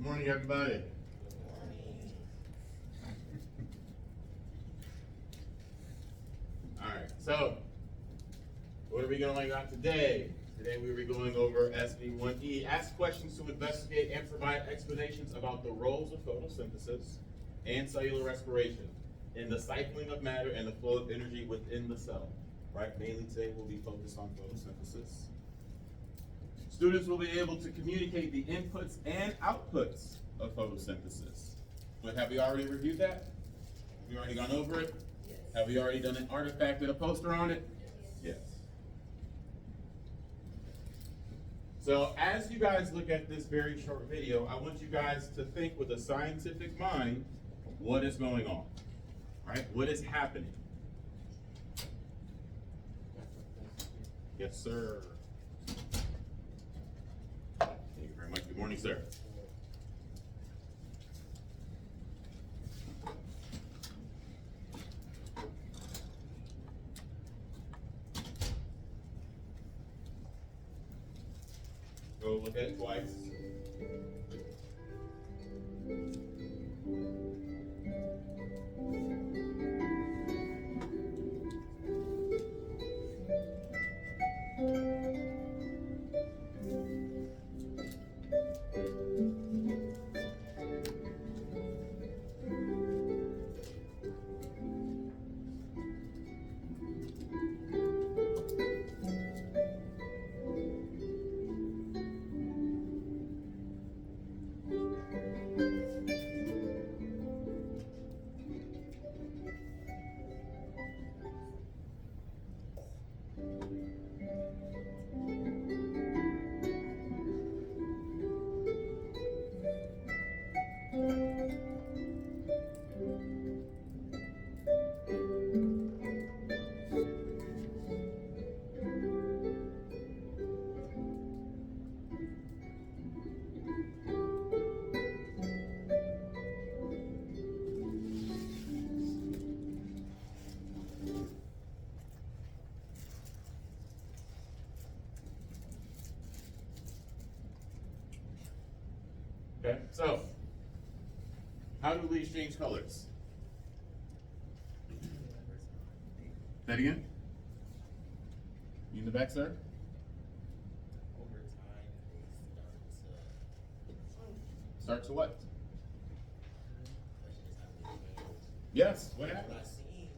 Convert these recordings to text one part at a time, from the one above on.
Good morning, everybody. All right, so what are we going on today? Today we will be going over SV1E. Ask questions to investigate and provide explanations about the roles of photosynthesis and cellular respiration in the cycling of matter and the flow of energy within the cell. Right? Mainly today we'll be focused on photosynthesis. Students will be able to communicate the inputs and outputs of photosynthesis. But have we already reviewed that? Have we already gone over it? Yes. Have we already done an artifact and a poster on it? Yes. So as you guys look at this very short video, I want you guys to think with a scientific mind, what is going on? Right? What is happening? Yes, sir. Thank you very much. Good morning, sir. Go look at it twice. Okay, so how do leaves change colors? Say that again? You in the back, sir? Over time, they Start to what? questions have to change. Yes, what What happened? I've seen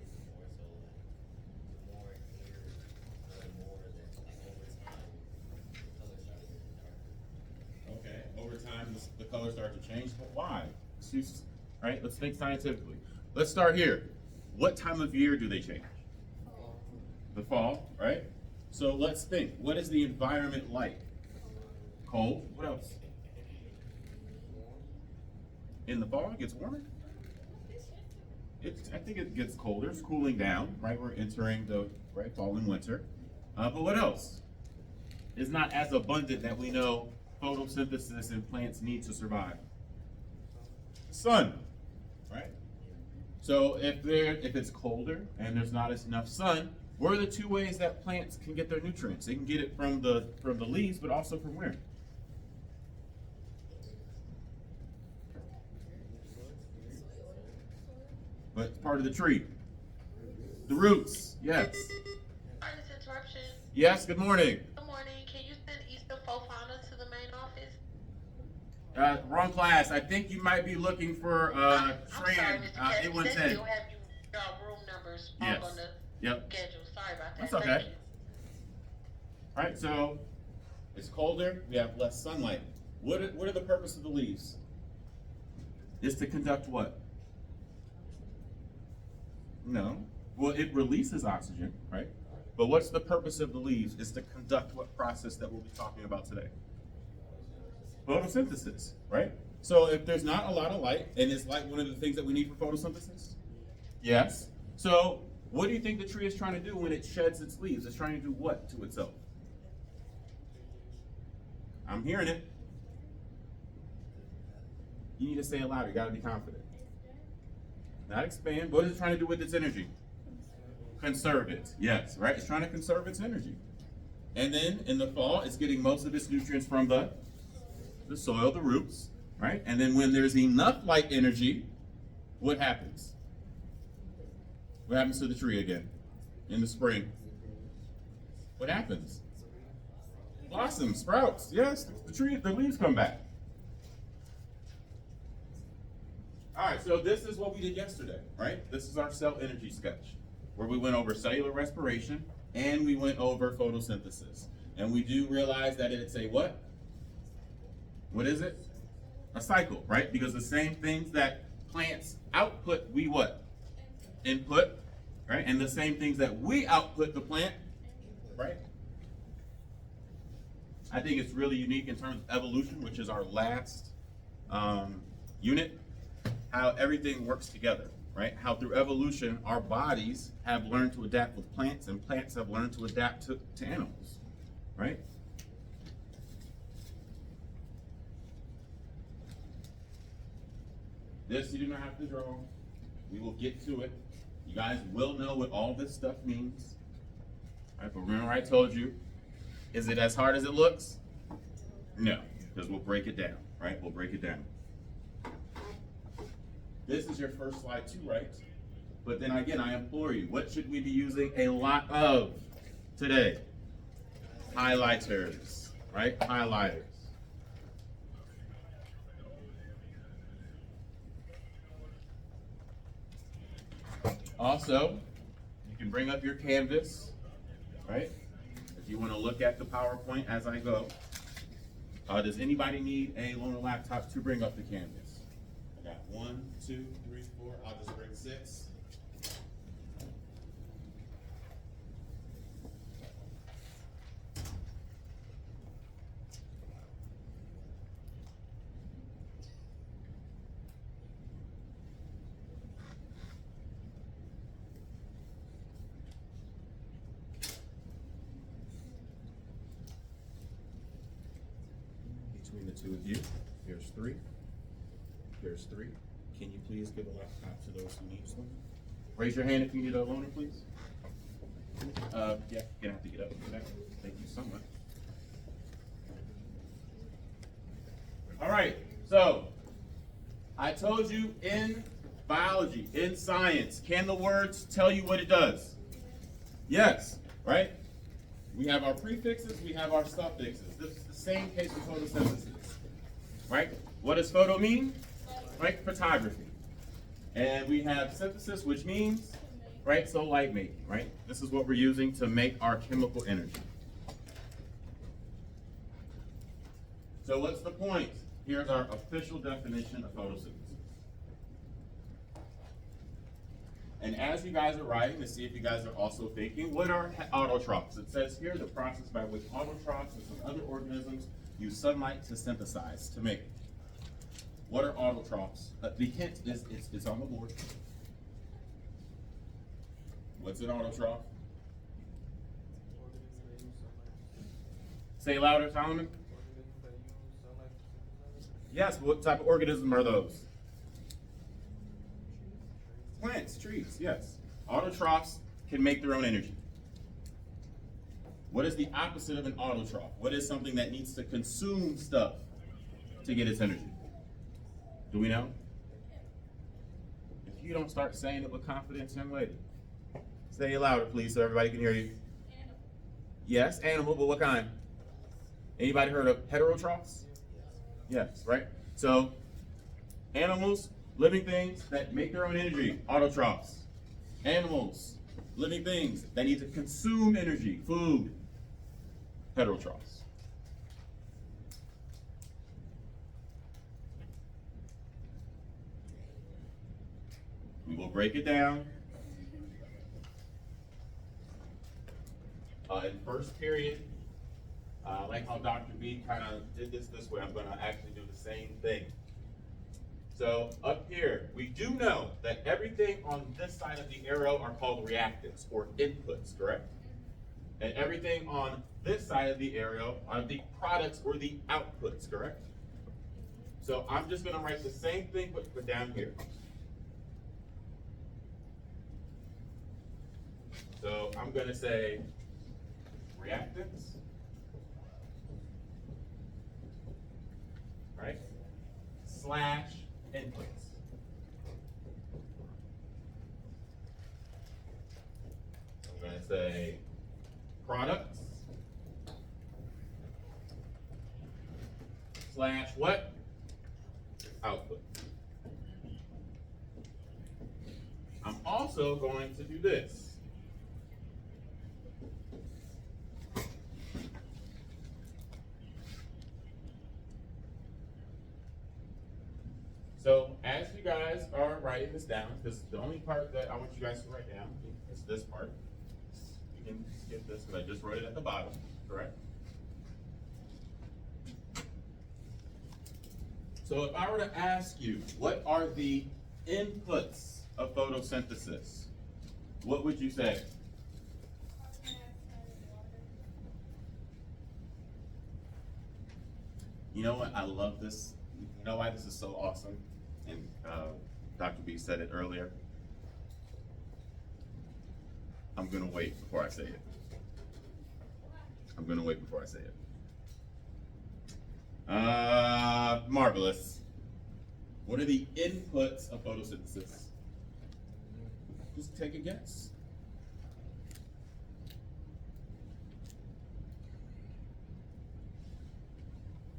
is more so like the more air, the more that like over time, the color started getting darker. Okay, over time the colors start to change, but why? Right, let's think scientifically. Let's start here. What time of year do they change? The fall, right? So let's think. What is the environment like? Cold. What else? In the fall, it gets warmer? I think it gets colder. It's cooling down, right? We're entering the fall and winter. But what else? It's not as abundant that we know photosynthesis and plants need to survive. Sun, right? So if it's colder and there's not enough sun, what are the two ways that plants can get their nutrients? They can get it from the leaves, but also from where? But it's part of the tree. The roots, yes. Sorry this interruption. Yes, good morning. Good morning. Can you send Eastern Fofana to the main office? Wrong class. I think you might be looking for I'm Tran sorry, Mr. Kathy. They 8110. still have your room numbers Yes. all on the Yep. schedule. Sorry about that. That's okay. Thank you. All right, so it's colder. We have less sunlight. What are the purpose of the leaves? Is to conduct what? No. Well, it releases oxygen, right? But what's the purpose of the leaves? Is to conduct what process that we'll be talking about today? Photosynthesis, right? So if there's not a lot of light, and is light one of the things that we need for photosynthesis? Yes. So what do you think the tree is trying to do when it sheds its leaves? It's trying to do what to itself? I'm hearing it. You need to say it louder. You got to be confident. Not expand. What is it trying to do with its energy? Conserve it. Yes, right? It's trying to conserve its energy. And then in the fall, it's getting most of its nutrients from the the soil, the roots, right? And then when there's enough light energy, what happens? What happens to the tree again in the spring? What happens? Blossoms, sprouts. Yes, the leaves come back. All right, so this is what we did yesterday, right? This is our cell energy sketch, where we went over cellular respiration and we went over photosynthesis. And we do realize that it's a what? What is it? A cycle, right? Because the same things that plants output, we what? Input, right? And the same things that we output the plant, right? I think it's really unique in terms of evolution, which is our last unit, how everything works together, right? How through evolution, our bodies have learned to adapt with plants and plants have learned to adapt to animals, right? This you do not have to draw. We will get to it. You guys will know what all this stuff means. All right, but remember I told you, is it as hard as it looks? No, because we'll break it down, right? We'll break it down. This is your first slide too, right? But then again, I implore you, what should we be using a lot of today? Highlighters, right? Highlighters. Also, you can bring up your canvas, right? If you want to look at the PowerPoint as I go. Does anybody need a loaner laptop to bring up the canvas? I got 1, 2, 3, 4. I'll just bring 6. Between the two of you, here's 3. Here's 3. Can you please give a laptop to those who need one? Raise your hand if you need a loaner, please. Yeah, you're gonna have to get up for that. Thank you so much. All right, so I told you in biology, in science, can the words tell you what it does? Yes, right? We have our prefixes, we have our suffixes. This is the same case with photosynthesis, right? What does photo mean? Right, photography. And we have synthesis, which means, right, so light making, right? This is what we're using to make our chemical energy. So what's the point? Here's our official definition of photosynthesis. And as you guys are writing, to see if you guys are also thinking, what are autotrophs? It says here the process by which autotrophs and some other organisms use sunlight to synthesize, to make. What are autotrophs? The hint is it's on the board. What's an autotroph? Say louder, Solomon. Yes, what type of organism are those? Plants, trees, yes. Autotrophs can make their own energy. What is the opposite of an autotroph? What is something that needs to consume stuff to get its energy? Do we know? If you don't start saying it with confidence, young lady, say it louder, please, so everybody can hear you. Animal. Yes, animal, but what kind? Anybody heard of heterotrophs? Yes, right? So, animals, living things that make their own energy, autotrophs. Animals, living things that need to consume energy, food, heterotrophs. We will break it down. In first period, like how Dr. B kind of did this way, I'm going to actually do the same thing. So up here, we do know that everything on this side of the arrow are called reactants or inputs, correct? And everything on this side of the arrow are the products or the outputs, correct? So I'm just going to write the same thing but down here. So I'm going to say reactants right? Slash inputs. I'm going to say products slash what? Output. I'm also going to do this. So as you guys are writing this down, because the only part that I want you guys to write down is this part. You can skip this because I just wrote it at the bottom, correct? So if I were to ask you, what are the inputs of photosynthesis? What would you say? You know what? I love this. You know why this is so awesome? And Dr. B said it earlier. I'm going to wait before I say it. I'm going to wait before I say it. Marvelous. What are the inputs of photosynthesis? Just take a guess.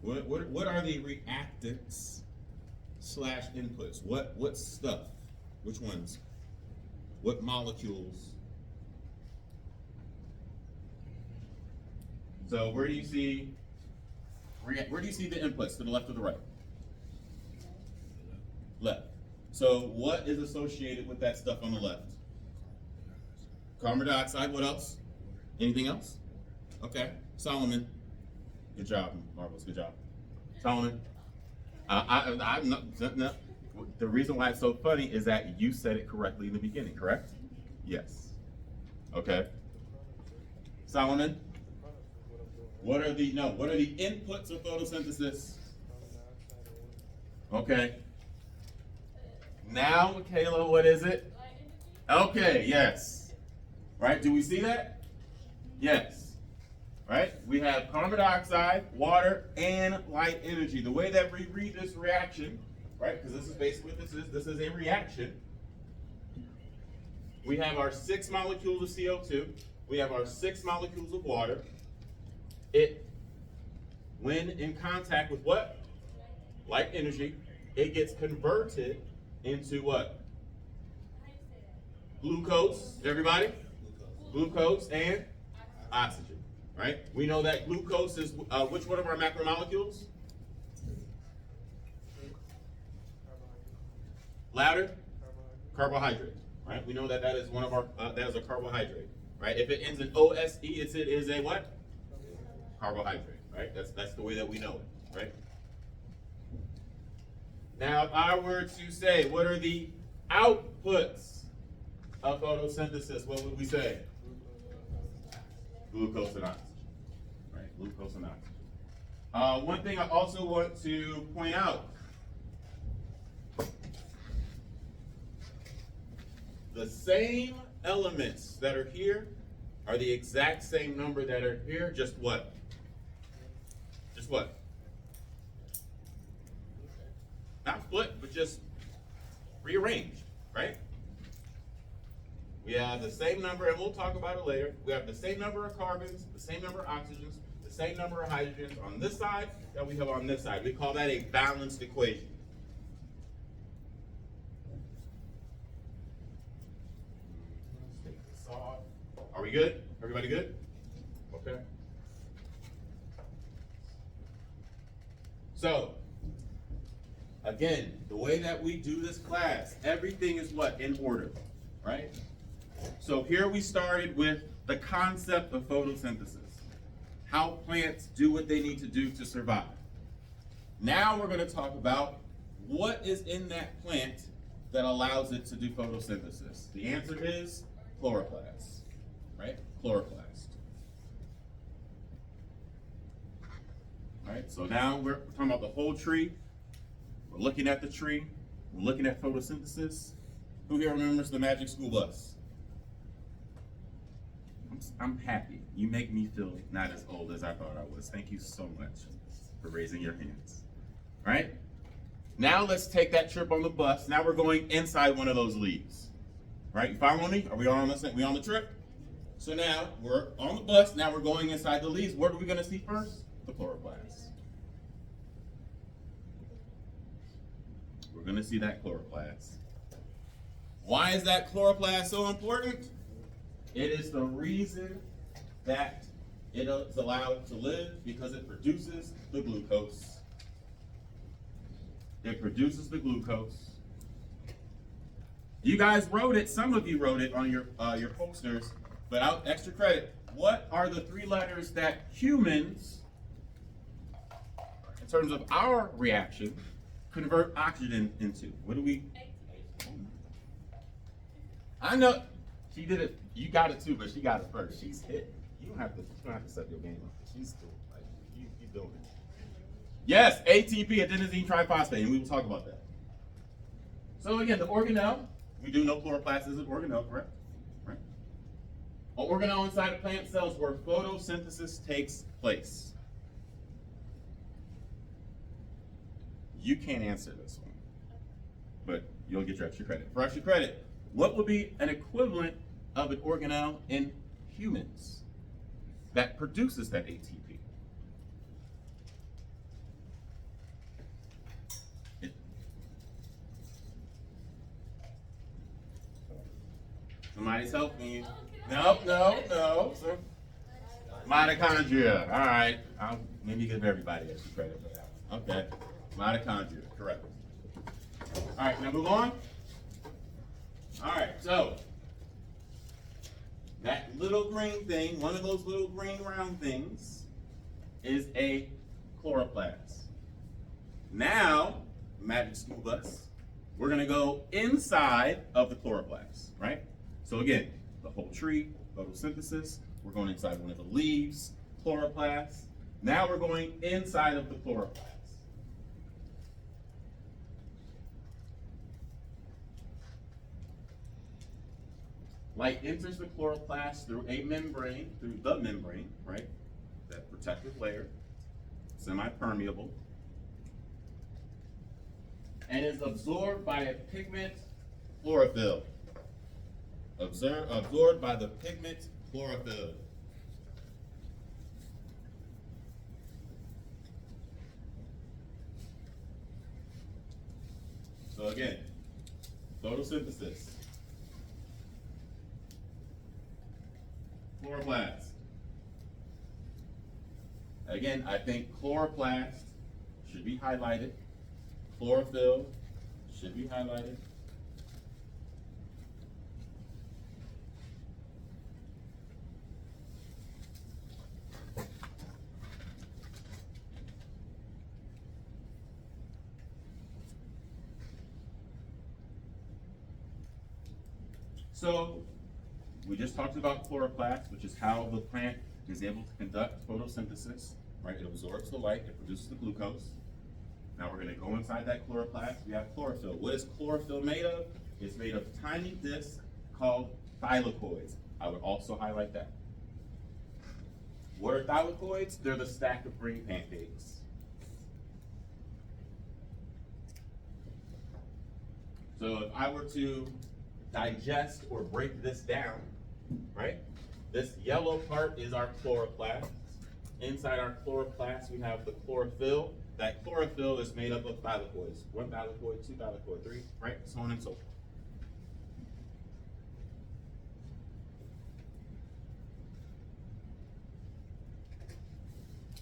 What are the reactants slash inputs? What stuff? Which ones? What molecules? So where do you see the inputs, to the left or the right? Left. So what is associated with that stuff on the left? Carbon dioxide. What else? Anything else? Okay. Solomon. Good job, Marvelous. Good job. Solomon. I'm not. No. The reason why it's so funny is that you said it correctly in the beginning, correct? Yes. Okay. Solomon. What are the inputs of photosynthesis? Okay. Now, Michaela, what is it? Okay, yes. Right, do we see that? Yes. Right? We have carbon dioxide, water, and light energy. The way that we read this reaction, right, because this is basically what this is a reaction. We have our 6 molecules of CO2. We have our 6 molecules of water. When in contact with what? Light energy, it gets converted into what? Glucose, everybody? Glucose and oxygen, right? We know that glucose is, which one of our macromolecules? Louder? Carbohydrate, right? We know that that is one of our, that is a carbohydrate, right? If it ends in OSE, it is a what? Carbohydrate, right? That's the way that we know it, right? Now, if I were to say, what are the outputs of photosynthesis, what would we say? Glucose and oxygen, right? Glucose and oxygen. One thing I also want to point out, the same elements that are here are the exact same number that are here, just what? Just what? Not flipped, but just rearranged, right? We have the same number, and we'll talk about it later. We have the same number of carbons, the same number of oxygens, the same number of hydrogens on this side that we have on this side. We call that a balanced equation. Let's take this off. Are we good? Everybody good? Okay. So, again, the way that we do this class, everything is what? In order, right? So here we started with the concept of photosynthesis, how plants do what they need to do to survive. Now we're going to talk about what is in that plant that allows it to do photosynthesis. The answer is chloroplast, right? Chloroplast. All right, so now we're talking about the whole tree. We're looking at the tree. We're looking at photosynthesis. Who here remembers the Magic School Bus? I'm happy. You make me feel not as old as I thought I was. Thank you so much for raising your hands. right? Now let's take that trip on the bus. Now we're going inside one of those leaves, right? You following me? Are we on the trip? So now we're on the bus. Now we're going inside the leaves. What are we going to see first? The chloroplast. We're going to see that chloroplast. Why is that chloroplast so important? It is the reason that it is allowed to live, because it produces the glucose. It produces the glucose. You guys wrote it. Some of you wrote it on your posters, but out extra credit. What are the 3 letters that humans, in terms of our reaction, convert oxygen into? What do we? I know she did it. You got it too, but she got it first. She's hit. You don't have to set your game up. She's still like you doing it. Yes, ATP, adenosine triphosphate, and we will talk about that. So again, the organelle. We do know chloroplast is an organelle, correct? Right. An organelle inside of plant cells where photosynthesis takes place. You can't answer this one, but you'll get your extra credit. For extra credit, what would be an equivalent of an organelle in humans that produces that ATP? Somebody's helping you. No. So, mitochondria. All right. I'll maybe give everybody extra credit for that one. Okay. Mitochondria. Correct. All right. Now move on. All right. So, that little green thing, one of those little green round things, is a chloroplast. Now, magic school bus, we're going to go inside of the chloroplast, right? So again, the whole tree, photosynthesis, we're going inside one of the leaves, chloroplast. Now we're going inside of the chloroplast. Light enters the chloroplast through a membrane, through the membrane, right? That protective layer, semi-permeable, and is absorbed by a pigment chlorophyll. Absorbed by the pigment chlorophyll. So again, photosynthesis. Chloroplast. Again, I think chloroplast should be highlighted. Chlorophyll should be highlighted. So, we just talked about chloroplast, which is how the plant is able to conduct photosynthesis, right? It absorbs the light, it produces the glucose. Now we're going to go inside that chloroplast. We have chlorophyll. What is chlorophyll made of? It's made of tiny discs called thylakoids. I would also highlight that. What are thylakoids? They're the stack of green pancakes. So if I were to digest or break this down, right? This yellow part is our chloroplast. Inside our chloroplast, we have the chlorophyll. That chlorophyll is made up of thylakoids. 1 thylakoid, 2 thylakoid, 3, right? So on and so forth.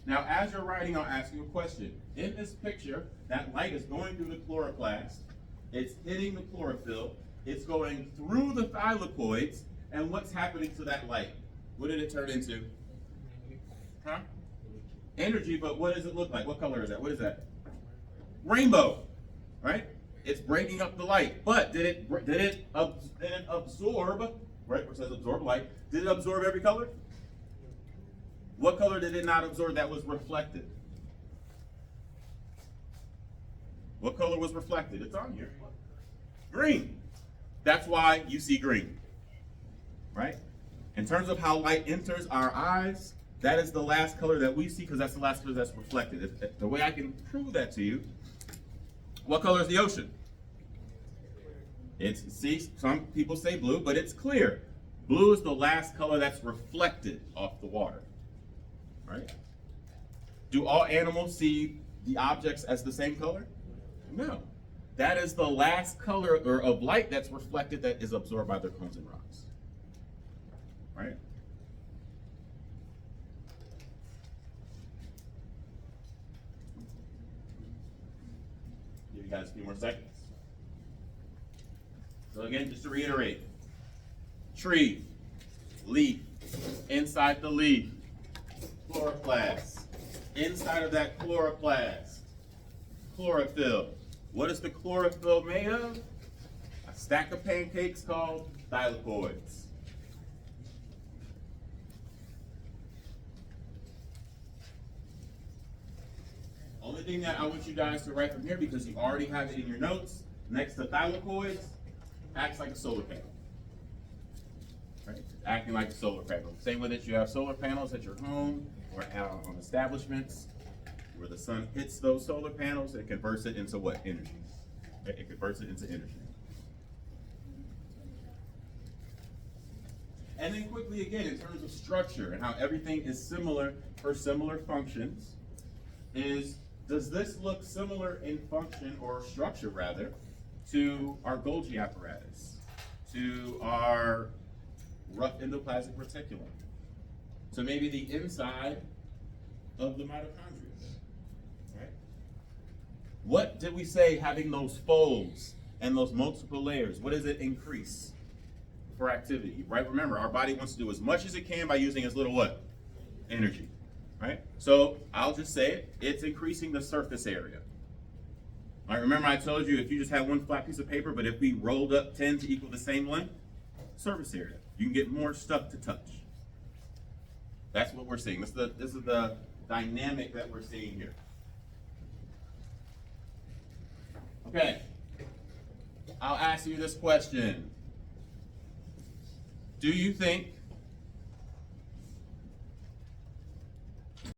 Now, as you're writing, I'll ask you a question. In this picture, that light is going through the chloroplast. It's hitting the chlorophyll. It's going through the thylakoids. And what's happening to that light? What did it turn into? Huh? Energy, but what does it look like? What color is that? What is that? Rainbow, right? It's breaking up the light. But did it absorb, right? Where it says absorb light. Did it absorb every color? What color did it not absorb that was reflected? What color was reflected? It's on here. Green. That's why you see green, right? In terms of how light enters our eyes, That is the last color that we see because that's the last color that's reflected. The way I can prove that to you, what color is the ocean? See, some people say blue, but it's clear. Blue is the last color that's reflected off the water, right? Do all animals see the objects as the same color? No. That is the last color of light that's reflected that is absorbed by their cones and rocks, right? Give you guys a few more seconds. So again, just to reiterate, tree, leaf, inside the leaf, chloroplast, inside of that chloroplast, chlorophyll. What is the chlorophyll made of? A stack of pancakes called thylakoids. Only thing that I want you guys to write from here, because you already have it in your notes, next to thylakoids, acts like a solar panel. Right? It's acting like a solar panel. Same way that you have solar panels at your home or out on establishments, where the sun hits those solar panels, it converts it into what? Energy. Right? It converts it into energy. And then quickly again, in terms of structure and how everything is similar for similar functions, does this look similar in function, or structure rather, to our Golgi apparatus, to our rough endoplasmic reticulum, to maybe the inside of the mitochondria, right? What did we say having those folds and those multiple layers, what does it increase for activity, right? Remember, our body wants to do as much as it can by using as little what? Energy, right? So I'll just say it, it's increasing the surface area. All right, remember I told you if you just have one flat piece of paper, but if we rolled up 10 to equal the same length, surface area, you can get more stuff to touch. That's what we're seeing. This is the dynamic that we're seeing here. Okay, I'll ask you this question. Do you think